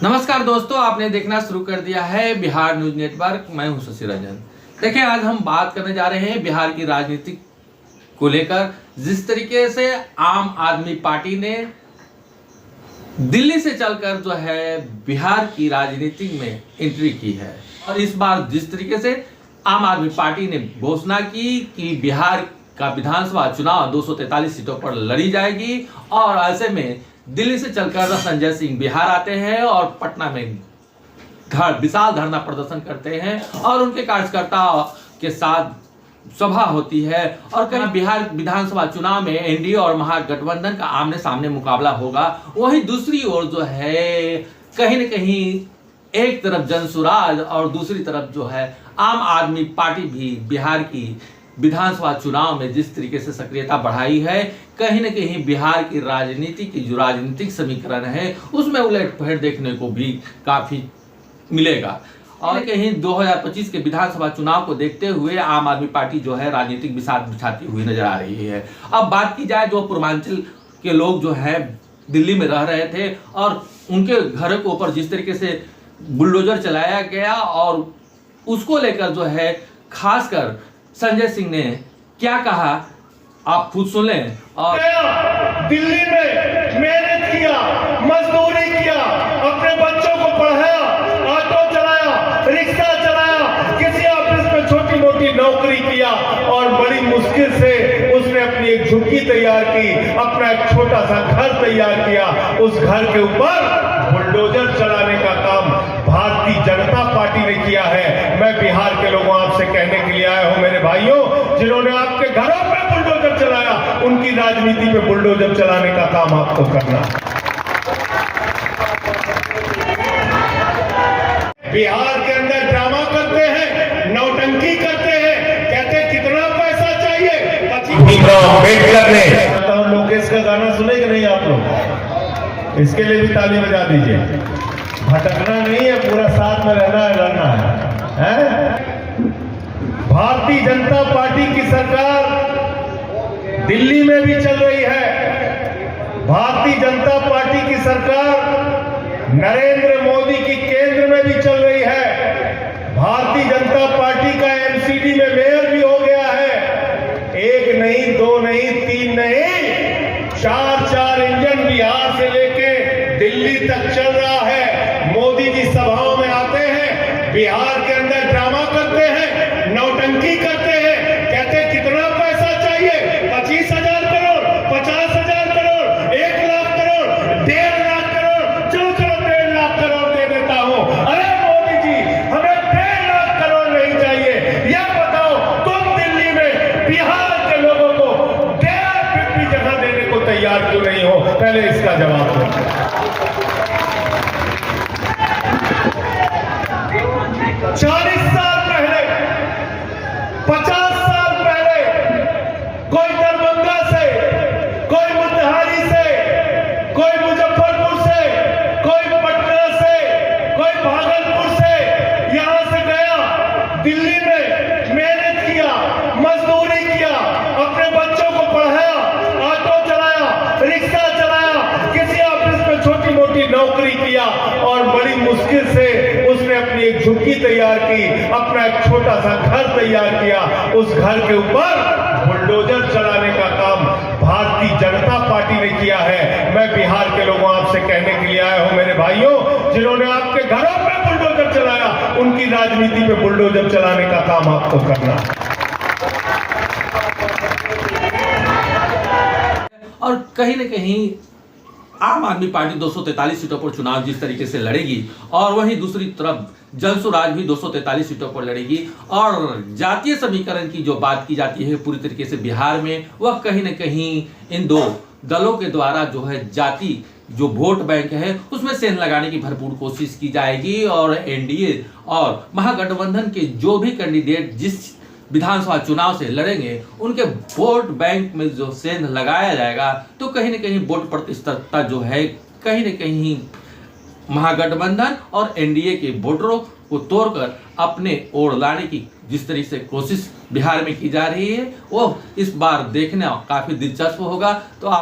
नमस्कार दोस्तों, आपने देखना शुरू कर दिया है बिहार न्यूज नेटवर्क। मैं हूं शशि रंजन। देखिए, आज हम बात करने जा रहे हैं बिहार की राजनीति को लेकर। जिस तरीके से आम आदमी पार्टी ने दिल्ली से चलकर जो है बिहार की राजनीति में एंट्री की है, और इस बार जिस तरीके से आम आदमी पार्टी ने घोषणा की कि बिहार का विधानसभा चुनाव 243 सीटों पर लड़ी जाएगी, और ऐसे में दिल्ली से चलकर संजय सिंह बिहार आते हैं और पटना में विशाल धरना प्रदर्शन करते हैं, और उनके कार्यकर्ताओं के साथ सभा होती है। और कहीं बिहार विधानसभा चुनाव में एनडीए और महागठबंधन का आमने सामने मुकाबला होगा। वहीं दूसरी ओर जो है कहीं न कहीं एक तरफ जनसुराज और दूसरी तरफ जो है आम आदमी पार्टी भी बिहार की विधानसभा चुनाव में जिस तरीके से सक्रियता बढ़ाई है, कहीं न कहीं बिहार की राजनीति की जो राजनीतिक समीकरण है उसमें उलटफेर देखने को भी काफी मिलेगा। और कहीं 2025 के विधानसभा चुनाव को देखते हुए आम आदमी पार्टी जो है राजनीतिक बिसात बिछाती हुई नजर आ रही है। अब बात की जाए, जो पूर्वांचल के लोग जो है दिल्ली में रह रहे थे और उनके घर के ऊपर जिस तरीके से बुलडोजर चलाया गया, और उसको लेकर जो है खासकर संजय सिंह ने क्या कहा, आप खुद सुन लें। और दिल्ली में मेहनत किया, मजदूरी किया, अपने बच्चों को पढ़ाया, ऑटो चलाया, रिक्शा चलाया, किसी ऑफिस में छोटी मोटी नौकरी किया, और बड़ी मुश्किल से उसने अपनी एक झुग्गी तैयार की, अपना एक छोटा सा घर तैयार किया। उस घर के ऊपर बुलडोजर चलाने का काम भारतीय जनता पार्टी ने किया है। मैं बिहार के लोगों आपसे कहने के लिए आया हूं, मेरे भाइयों, जिन्होंने आपके घरों पे बुलडोजर चलाया, उनकी राजनीति पे बुलडोजर चलाने का काम आपको करना। बिहार के अंदर ड्रामा करते हैं, नौटंकी करते हैं, कहते कितना पैसा चाहिए। अम्बेडकर ने लोकेश का गाना सुने कि नहीं आप लोग? इसके लिए भी ताली बजा दीजिए। भटकना नहीं है, पूरा साथ में रहना है, लड़ना है। भारतीय जनता पार्टी की सरकार दिल्ली में भी चल रही है। भारतीय जनता पार्टी की सरकार नरेंद्र मोदी की केंद्र में भी चल रही है। भारतीय जनता पार्टी का एमसीडी में मेयर भी हो गया है। एक नहीं, दो नहीं, तीन नहीं, चार इंजन बिहार से लेके दिल्ली तक चल रहा है। मोदी जी सभाओं में आते हैं, बिहार के अंदर ड्रामा करते हैं, नौटंकी करते हैं, कहते कितना पैसा चाहिए, 25,000 करोड़, 50,000 करोड़, 1 लाख करोड़, 1.5 लाख करोड़, चलो 1.5 लाख करोड़ दे देता हूं। अरे मोदी जी, हमें 1.5 लाख करोड़ नहीं चाहिए। यह बताओ, तुम दिल्ली में बिहार के लोगों को 1.5 जगह देने को तैयार क्यों नहीं हो? पहले इसका जवाब दो। 40 साल पहले, 50 साल पहले कोई दरभंगा से, कोई मोतिहारी से, कोई मुजफ्फरपुर से, कोई पटना से, कोई भागलपुर से यहां से गया, दिल्ली में मेहनत किया, मजदूरी किया, अपने बच्चों को पढ़ाया, ऑटो चलाया, रिक्शा चलाया, किसी ऑफिस में छोटी मोटी नौकरी किया, और बड़ी मुश्किल से उसने अपनी एक झुग्गी तैयार की, अपना एक छोटा सा घर तैयार किया। उस घर के ऊपर बुलडोजर चलाने का काम भारतीय जनता पार्टी ने किया है। मैं बिहार के लोगों आपसे कहने के लिए आया हूं, मेरे भाइयों, जिन्होंने आपके घरों पे बुलडोजर चलाया, उनकी राजनीति पे बुलडोजर चलाने का काम आपको करना। और कहीं न कहीं आम आदमी पार्टी 243 सीटों पर चुनाव जिस तरीके से लड़ेगी, और वहीं दूसरी तरफ जनसुराज भी 243 सीटों पर लड़ेगी, और जातीय समीकरण की जो बात की जाती है पूरी तरीके से बिहार में, वह कहीं न कहीं इन दो दलों के द्वारा जो है जाति जो वोट बैंक है उसमें सेंध लगाने की भरपूर कोशिश की जाएगी। और एनडीए और महागठबंधन के जो भी कैंडिडेट जिस विधानसभा चुनाव से लड़ेंगे, उनके वोट बैंक में जो सेंध लगाया जाएगा, तो कहीं न कहीं वोट प्रतिशतता जो है कहीं न कहीं महागठबंधन और एनडीए के वोटरों को तोड़कर अपने ओर लाने की जिस तरीके से कोशिश बिहार में की जा रही है, वो इस बार देखना काफी दिलचस्प होगा। तो आप